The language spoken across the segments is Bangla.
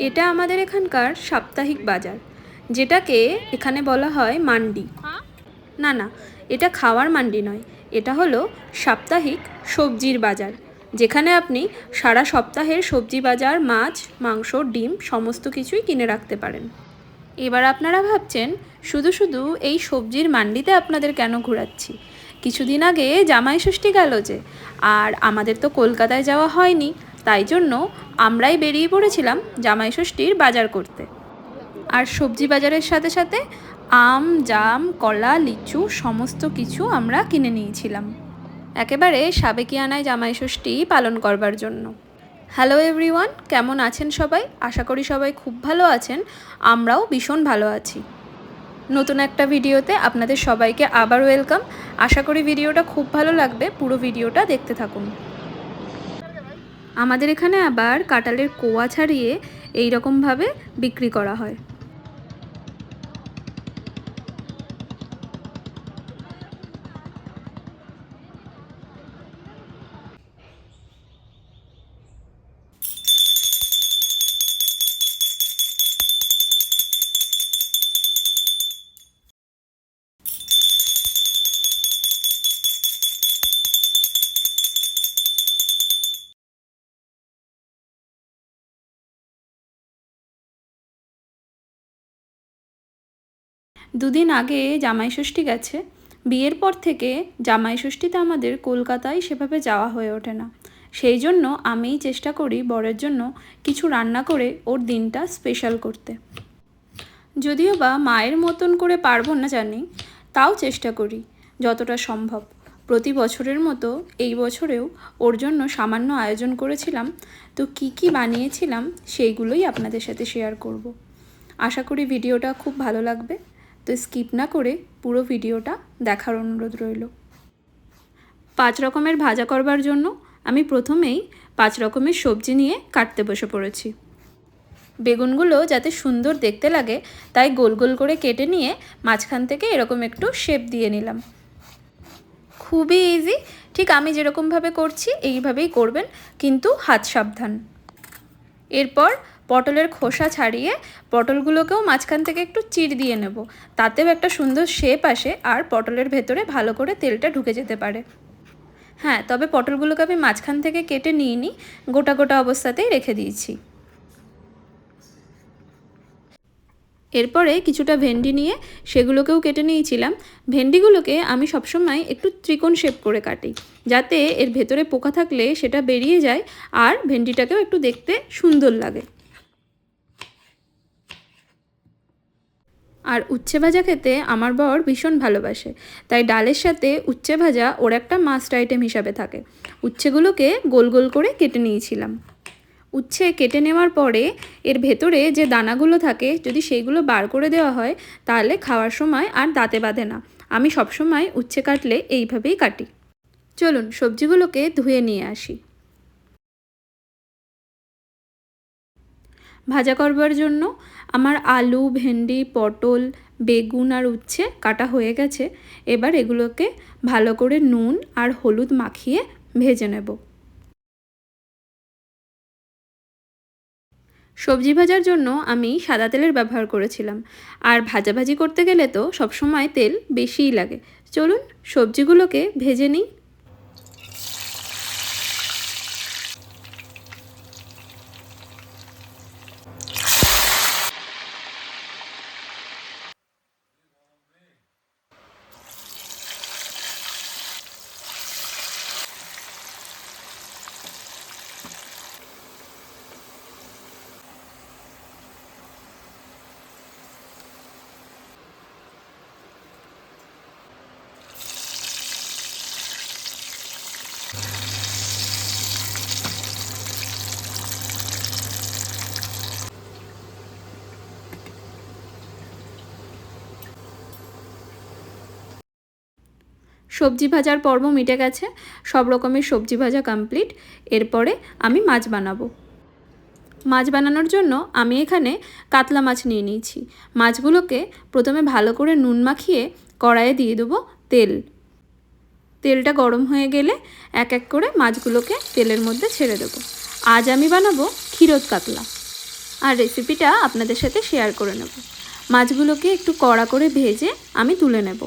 এটা আমাদের এখানকার সাপ্তাহিক বাজার, যেটাকে এখানে বলা হয় মান্ডি। না না, এটা খাওয়ার মান্ডি নয়, এটা হলো সাপ্তাহিক সবজির বাজার, যেখানে আপনি সারা সপ্তাহের সবজি বাজার, মাছ, মাংস, ডিম সমস্ত কিছুই কিনে রাখতে পারেন। এবার আপনারা ভাবছেন শুধু শুধু এই সবজির মান্ডিতে আপনাদের কেন ঘোরাচ্ছি। কিছুদিন আগে জামাই ষষ্ঠী গেল যে, আর আমাদের তো কলকাতায় যাওয়া হয়নি, তাই জন্য আমরাই বেরিয়ে পড়েছিলাম জামাই ষষ্ঠীর বাজার করতে। আর সবজি বাজারের সাথে সাথে আম, জাম, কলা, লিচু সমস্ত কিছু আমরা কিনে নিয়েছিলাম, একেবারে সাবেকিয়ানায় জামাই ষষ্ঠী পালন করবার জন্য। হ্যালো এভরিওয়ান, কেমন আছেন সবাই? আশা করি সবাই খুব ভালো আছেন, আমরাও ভীষণ ভালো আছি। নতুন একটা ভিডিওতে আপনাদের সবাইকে আবার ওয়েলকাম। আশা করি ভিডিওটা খুব ভালো লাগবে, পুরো ভিডিওটা দেখতে থাকুন। আমাদের এখানে আবার কাঁঠালের কোয়া ছাড়িয়ে এই রকমভাবে বিক্রি করা হয়। দুদিন আগে জামাই ষষ্ঠী গেছে, বিয়ের পর থেকে জামাই ষষ্ঠীতে আমাদের কলকাতায় সেভাবে যাওয়া হয়ে ওঠে না। সেই জন্য আমিই চেষ্টা করি বরের জন্য কিছু রান্না করে ওর দিনটা স্পেশাল করতে। যদিও বা মায়ের মতন করে পারবো না জানি, তাও চেষ্টা করি যতটা সম্ভব। প্রতি বছরের মতো এই বছরেও ওর জন্য সামান্য আয়োজন করেছিলাম, তো কি কি বানিয়েছিলাম সেইগুলোই আপনাদের সাথে শেয়ার করব। আশা করি ভিডিওটা খুব ভালো লাগবে, তো স্কিপ না করে পুরো ভিডিওটা দেখার অনুরোধ রইল। 5 রকমের ভাজা করবার জন্য আমি প্রথমেই 5 রকমের সবজি নিয়ে কাটতে বসে পড়েছি। বেগুনগুলো যাতে সুন্দর দেখতে লাগে তাই গোল গোল করে কেটে নিয়ে মাঝখান থেকে এরকম একটু শেপ দিয়ে নিলাম। খুবই ইজি, ঠিক আমি যেরকমভাবে করছি এইভাবেই করবেন, কিন্তু হাত সাবধান। এরপর পটলের খোসা ছাড়িয়ে পটলগুলোকেও মাঝখান থেকে একটু চির দিয়ে নেব, তাতেও একটা সুন্দর শেপ আসে আর পটলের ভেতরে ভালো করে তেলটা ঢুকে যেতে পারে। হ্যাঁ, তবে পটলগুলোকে আমি মাঝখান থেকে কেটে নিইনি, গোটা গোটা অবস্থাতেই রেখে দিয়েছি। এরপরে কিছুটা ভেন্ডি নিয়ে সেগুলোকেও কেটে নিয়েছিলাম। ভেন্ডিগুলোকে আমি সবসময় একটু ত্রিকোণ শেপ করে কাটি, যাতে এর ভেতরে পোকা থাকলে সেটা বেরিয়ে যায় আর ভেন্ডিটাকেও একটু দেখতে সুন্দর লাগে। আর উচ্ছে ভাজা খেতে আমার বর ভীষণ ভালোবাসে, তাই ডালের সাথে উচ্ছে ভাজা ওর একটা মাস্ট আইটেম হিসাবে থাকে। উচ্ছেগুলোকে গোল গোল করে কেটে নিয়েছিলাম। উচ্ছে কেটে নেওয়ার পরে এর ভেতরে যে দানাগুলো থাকে যদি সেইগুলো বার করে দেওয়া হয় তাহলে খাওয়ার সময় আর দাঁতে বাঁধে না। আমি সবসময় উচ্ছে কাটলে এইভাবেই কাটি। চলুন সবজিগুলোকে ধুয়ে নিয়ে আসি। ভাজা করবার জন্য আমার আলু, ভেন্ডি, পটল, বেগুন আর উচ্ছে কাটা হয়ে গেছে। এবার এগুলোকে ভালো করে নুন আর হলুদ মাখিয়ে ভেজে নেব। সবজি ভাজার জন্য আমি সাদা তেলের ব্যবহার করেছিলাম, আর ভাজাভাজি করতে গেলে তো সবসময় তেল বেশিই লাগে। চলুন সবজিগুলোকে ভেজে নিই। সবজি ভাজার পর্ব মিটে গেছে, সব রকমের সবজি ভাজা কমপ্লিট। এরপরে আমি মাছ বানাবো। মাছ বানানোর জন্য আমি এখানে কাতলা মাছ নিয়ে নিয়েছি। মাছগুলোকে প্রথমে ভালো করে নুন মাখিয়ে কড়াইয়ে দিয়ে দেবো তেল। তেলটা গরম হয়ে গেলে এক এক করে মাছগুলোকে তেলের মধ্যে ছেড়ে দেবো। আজ আমি বানাবো ক্ষীরোদ কাতলা। আর রেসিপিটা আপনাদের সাথে শেয়ার করে নেব। মাছগুলোকে একটু কড়া করে ভেজে আমি তুলে নেব।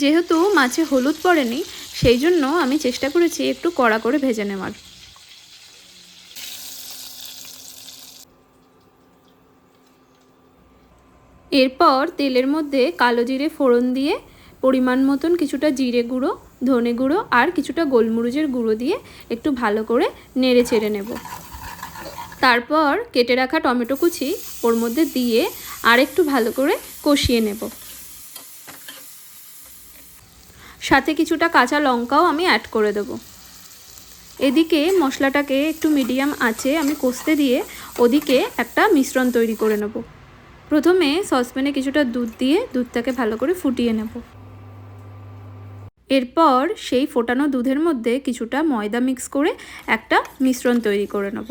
যেহেতু মাছে হলুদ পড়েনি, সেই জন্য আমি চেষ্টা করেছি একটু কড়া করে ভেজে নেওয়ার। এরপর তেলের মধ্যে কালো জিরে ফোড়ন দিয়ে পরিমাণ মতন কিছুটা জিরে গুঁড়ো, ধনে গুঁড়ো আর কিছুটা গোলমরিচের গুঁড়ো দিয়ে একটু ভালো করে নেড়ে চেড়ে নেব। তারপর কেটে রাখা টমেটো কুচি ওর মধ্যে দিয়ে আর একটু ভালো করে কষিয়ে নেব। সাথে কিছুটা কাঁচা লঙ্কাও আমি অ্যাড করে দেব। এদিকে মশলাটাকে একটু মিডিয়াম আঁচে আমি কষতে দিয়ে ওদিকে একটা মিশ্রণ তৈরি করে নেব। প্রথমে সসপ্যানে কিছুটা দুধ দিয়ে দুধটাকে ভালো করে ফুটিয়ে নেব। এরপর সেই ফোটানো দুধের মধ্যে কিছুটা ময়দা মিক্স করে একটা মিশ্রণ তৈরি করে নেব।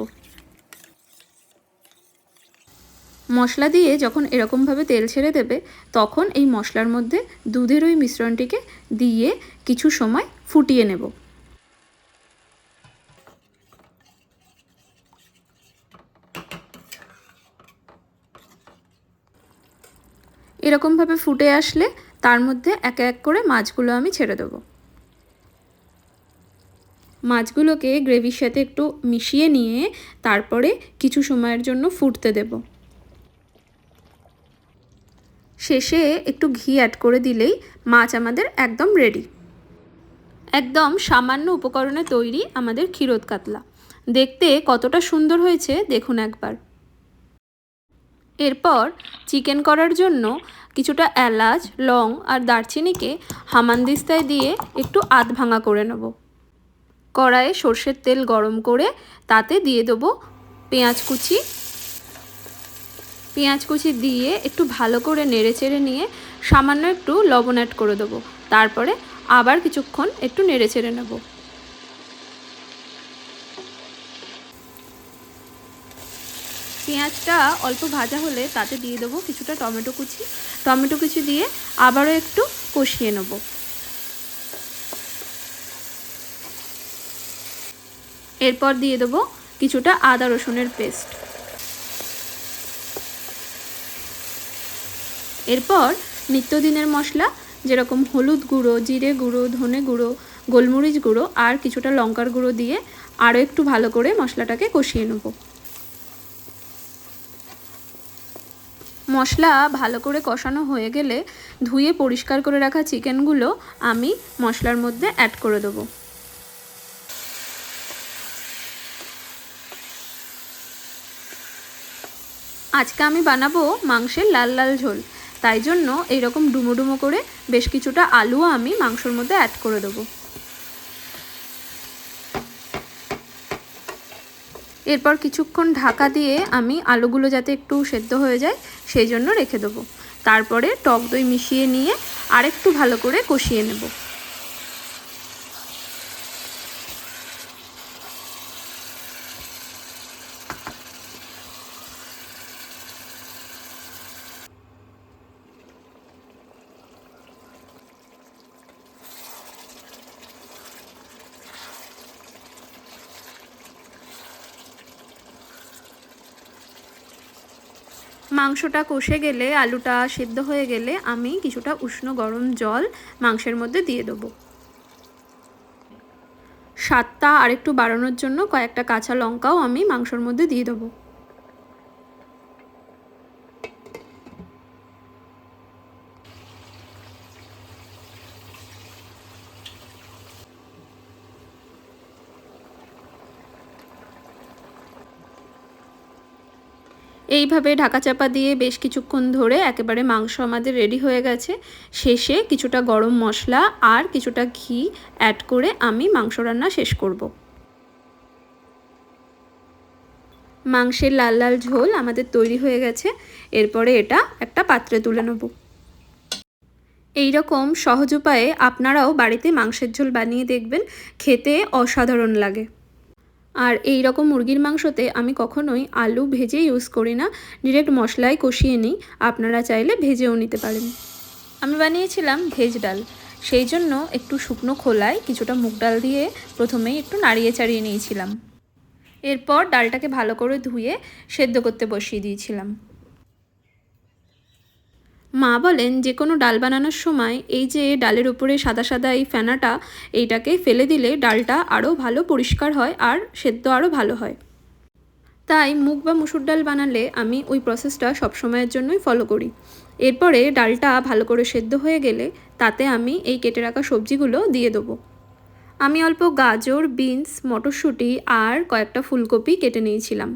মশলা দিয়ে যখন এরকমভাবে তেল ছেড়ে দেবে, তখন এই মশলার মধ্যে দুধের ওই মিশ্রণটিকে দিয়ে কিছু সময় ফুটিয়ে নেব। এরকমভাবে ফুটে আসলে তার মধ্যে এক এক করে মাছগুলো আমি ছেড়ে দেবো। মাছগুলোকে গ্রেভির সাথে একটু মিশিয়ে নিয়ে তারপরে কিছু সময়ের জন্য ফুটতে দেব। শেষে একটু ঘি অ্যাড করে দিলেই মাছ আমাদের একদম রেডি। একদম সামান্য উপকরণে তৈরি আমাদের ক্ষীরোদ কাতলা। দেখতে কতটা সুন্দর হয়েছে দেখুন একবার। এরপর চিকেন করার জন্য কিছুটা এলাচ, লং আর দারচিনিকে হামানদিস্তায় দিয়ে একটু আধ ভাঙা করে নেব। কড়াইয়ে সর্ষের তেল গরম করে তাতে দিয়ে দেবো পেঁয়াজ কুচি দিয়ে একটু ভালো করে নেড়েচেড়ে নিয়ে সামান্য একটু লবণ অ্যাড করে দেবো। তারপরে আবার কিছুক্ষণ একটু নেড়েচেড়ে নেব। পেঁয়াজটা অল্প ভাজা হলে তাতে দিয়ে দেবো কিছুটা টমেটো কুচি দিয়ে আবারও একটু কষিয়ে নেব। এরপর দিয়ে দেবো কিছুটা আদা রসুনের পেস্ট। এরপর নিত্যদিনের মশলা যেরকম হলুদ গুঁড়ো, জিরে গুঁড়ো, ধনে গুঁড়ো, গোলমরিচ গুঁড়ো আর কিছুটা লঙ্কার গুঁড়ো দিয়ে আরও একটু ভালো করে মশলাটাকে কষিয়ে নেব। মশলা ভালো করে কষানো হয়ে গেলে ধুয়ে পরিষ্কার করে রাখা চিকেনগুলো আমি মশলার মধ্যে অ্যাড করে দেবো। আজকে আমি বানাবো মাংসের লাল লাল ঝোল, তাই জন্য এইরকম ডুমো ডুমো করে বেশ কিছুটা আলুও আমি মাংসর মধ্যে অ্যাড করে দেবো। এরপর কিছুক্ষণ ঢাকা দিয়ে আমি আলুগুলো যাতে একটু সেদ্ধ হয়ে যায় সেই জন্য রেখে দেবো। তারপরে টক দই মিশিয়ে নিয়ে আরেকটু ভালো করে কষিয়ে নেব। মাংসটা কষে গেলে, আলুটা সেদ্ধ হয়ে গেলে আমি কিছুটা উষ্ণ গরম জল মাংসের মধ্যে দিয়ে দেবো। স্বাদটা আরেকটু বাড়ানোর জন্য কয়েকটা কাঁচা লঙ্কাও আমি মাংসর মধ্যে দিয়ে দেবো। এইভাবে ঢাকা চাপা দিয়ে বেশ কিছুক্ষণ ধরে একেবারে মাংস আমাদের রেডি হয়ে গেছে। শেষে কিছুটা গরম মশলা আর কিছুটা ঘি অ্যাড করে আমি মাংস রান্না শেষ করব। মাংসের লাল লাল ঝোল আমাদের তৈরি হয়ে গেছে। এরপরে এটা একটা পাত্রে তুলে নেব। এই রকম সহজ উপায়ে আপনারাও বাড়িতে মাংসের ঝোল বানিয়ে দেখবেন, খেতে অসাধারণ লাগে। আর এই রকম মুরগির মাংসতে আমি কখনোই আলু ভেজে ইউজ করি না, ডিরেক্ট মশলায় কষিয়ে নিই। আপনারা চাইলে ভেজেও নিতে পারেন। আমি বানিয়েছিলাম ভেজ ডাল, সেই জন্য একটু শুকনো খোলায় কিছুটা মুগ ডাল দিয়ে প্রথমেই একটু নাড়িয়ে চাড়িয়ে নিয়েছিলাম। এরপর ডালটাকে ভালো করে ধুয়ে সেদ্ধ করতে বসিয়ে দিয়েছিলাম। মা বলেন যে কোনো ডাল বানানোর সময় এই যে ডালের উপরে সাদা সাদা এই ফেনাটা, এইটাকে ফেলে দিলে ডালটা আরও ভালো পরিষ্কার হয় আর সেদ্ধ আরও ভালো হয়। তাই মুগ বা মুসুর ডাল বানালে আমি ওই প্রসেসটা সবসময়ের জন্যই ফলো করি। এরপরে ডালটা ভালো করে সেদ্ধ হয়ে গেলে তাতে আমি এই কেটে রাখা সবজিগুলো দিয়ে দেবো। আমি অল্প গাজর, বিনস, মটরশুঁটি আর কয়েকটা ফুলকপি কেটে নিয়েছিলাম।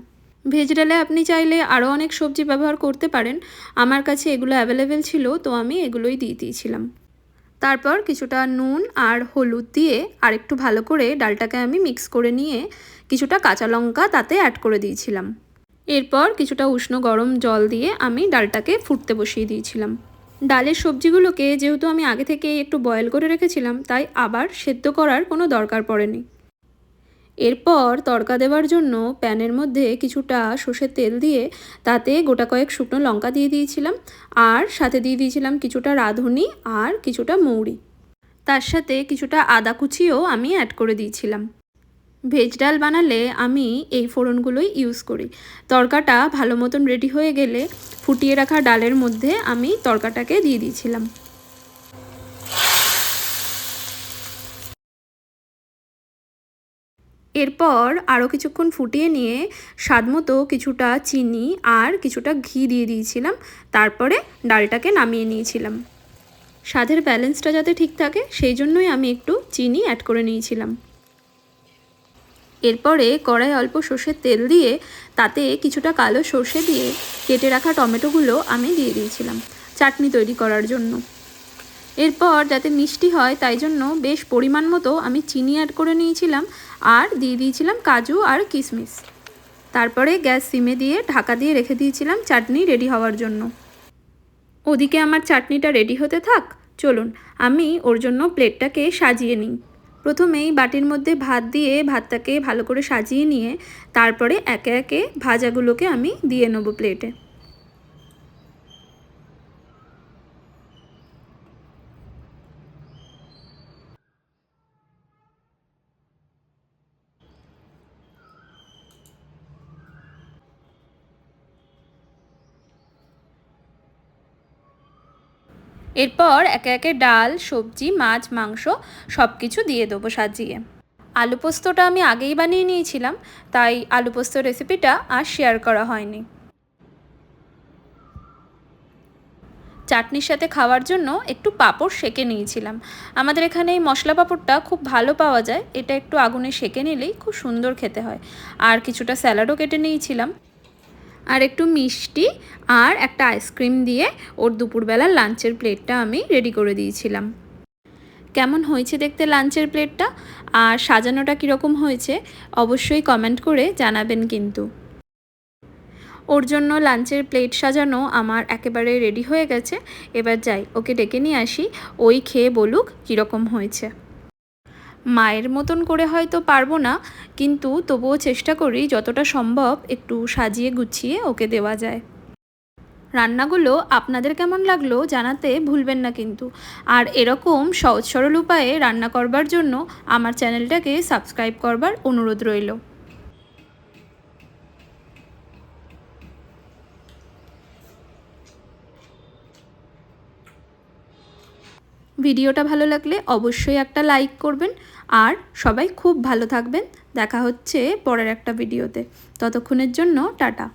ভেজ ডালে আপনি চাইলে আরও অনেক সবজি ব্যবহার করতে পারেন। আমার কাছে এগুলো অ্যাভেলেবেল ছিল, তো আমি এগুলোই দিয়ে দিয়েছিলাম। তারপর কিছুটা নুন আর হলুদ দিয়ে আর একটু ভালো করে ডালটাকে আমি মিক্স করে নিয়ে কিছুটা কাঁচা লঙ্কা তাতে অ্যাড করে দিয়েছিলাম। এরপর কিছুটা উষ্ণ গরম জল দিয়ে আমি ডালটাকে ফুটতে বসিয়ে দিয়েছিলাম। ডালের সবজিগুলোকে যেহেতু আমি আগে থেকে একটু বয়েল করে রেখেছিলাম, তাই আবার সেদ্ধ করার কোনো দরকার পড়েনি। এরপর তড়কা দেওয়ার জন্য প্যানের মধ্যে কিছুটা সর্ষের তেল দিয়ে তাতে গোটা কয়েক শুকনো লঙ্কা দিয়ে দিয়েছিলাম আর সাথে দিয়ে দিয়েছিলাম কিছুটা রাঁধুনি আর কিছুটা মৌরি। তার সাথে কিছুটা আদা কুচিও আমি অ্যাড করে দিয়েছিলাম। ভেজ ডাল বানালে আমি এই ফোড়নগুলোই ইউজ করি। তড়কাটা ভালো মতন রেডি হয়ে গেলে ফুটিয়ে রাখা ডালের মধ্যে আমি তড়কাটাকে দিয়ে দিয়েছিলাম। এরপর আরও কিছুক্ষণ ফুটিয়ে নিয়ে স্বাদমতো কিছুটা চিনি আর কিছুটা ঘি দিয়ে দিয়েছিলাম। তারপরে ডালটাকে নামিয়ে নিয়েছিলাম। স্বাদের ব্যালেন্সটা যাতে ঠিক থাকে সেই জন্যই আমি একটু চিনি অ্যাড করে নিয়েছিলাম। এরপরে কড়াই অল্প সর্ষের তেল দিয়ে তাতে কিছুটা কালো সর্ষে দিয়ে কেটে রাখা টমেটোগুলো আমি দিয়ে দিয়েছিলাম চাটনি তৈরি করার জন্য। এরপর যাতে মিষ্টি হয় তাই জন্য বেশ পরিমাণ মতো আমি চিনি অ্যাড করে নিয়েছিলাম আর দিয়ে দিয়েছিলাম কাজু আর কিশমিশ। তারপরে গ্যাস সিমে দিয়ে ঢাকা দিয়ে রেখে দিয়েছিলাম চাটনি রেডি হওয়ার জন্য। ওদিকে আমার চাটনিটা রেডি হতে থাক, চলুন আমি ওর জন্য প্লেটটাকে সাজিয়ে নিই। প্রথমেই বাটির মধ্যে ভাত দিয়ে ভাতটাকে ভালো করে সাজিয়ে নিয়ে তারপরে একে একে ভাজাগুলোকে আমি দিয়ে নেব প্লেটে। এরপর একে একে ডাল, সবজি, মাছ, মাংস সব কিছু দিয়ে দেবো সাজিয়ে। আলু পোস্তটা আমি আগেই বানিয়ে নিয়েছিলাম, তাই আলু পোস্ত রেসিপিটা আর শেয়ার করা হয়নি। চাটনির সাথে খাওয়ার জন্য একটু পাঁপড় সেঁকে নিয়েছিলাম। আমাদের এখানে এই মশলা পাঁপড়টা খুব ভালো পাওয়া যায়, এটা একটু আগুনে সেঁকে নিলেই খুব সুন্দর খেতে হয়। আর কিছুটা স্যালাডও কেটে নিয়েছিলাম আর একটু মিষ্টি আর একটা আইসক্রিম দিয়ে ওর দুপুরবেলার লাঞ্চের প্লেটটা আমি রেডি করে দিয়েছিলাম। কেমন হয়েছে দেখতে লাঞ্চের প্লেটটা আর সাজানোটা কীরকম হয়েছে অবশ্যই কমেন্ট করে জানাবেন কিন্তু। ওর জন্য লাঞ্চের প্লেট সাজানো আমার একেবারে রেডি হয়ে গেছে। এবার যাই ওকে ডেকে নিয়ে আসি, ওই খেয়ে বলুক কীরকম হয়েছে। মায়ের মতন করে হয়তো পারবো না, কিন্তু তবুও চেষ্টা করি যতটা সম্ভব একটু সাজিয়ে গুছিয়ে ওকে দেওয়া যায়। রান্নাগুলো আপনাদের কেমন লাগলো জানাতে ভুলবেন না কিন্তু। আর এরকম সহজ সরল উপায়ে রান্না করবার জন্য আমার চ্যানেলটাকে সাবস্ক্রাইব করবার অনুরোধ রইল। ভিডিওটা ভালো লাগলে অবশ্যই একটা লাইক করবেন আর সবাই খুব ভালো থাকবেন। দেখা হচ্ছে পরের একটা ভিডিওতে, ততক্ষণের জন্য টাটা।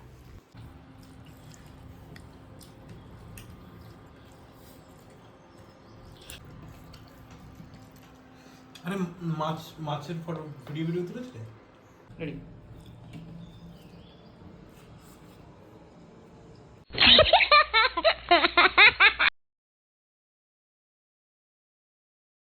আরে মাছের ফটো ভিডিও তুলেছিলে? রেডি।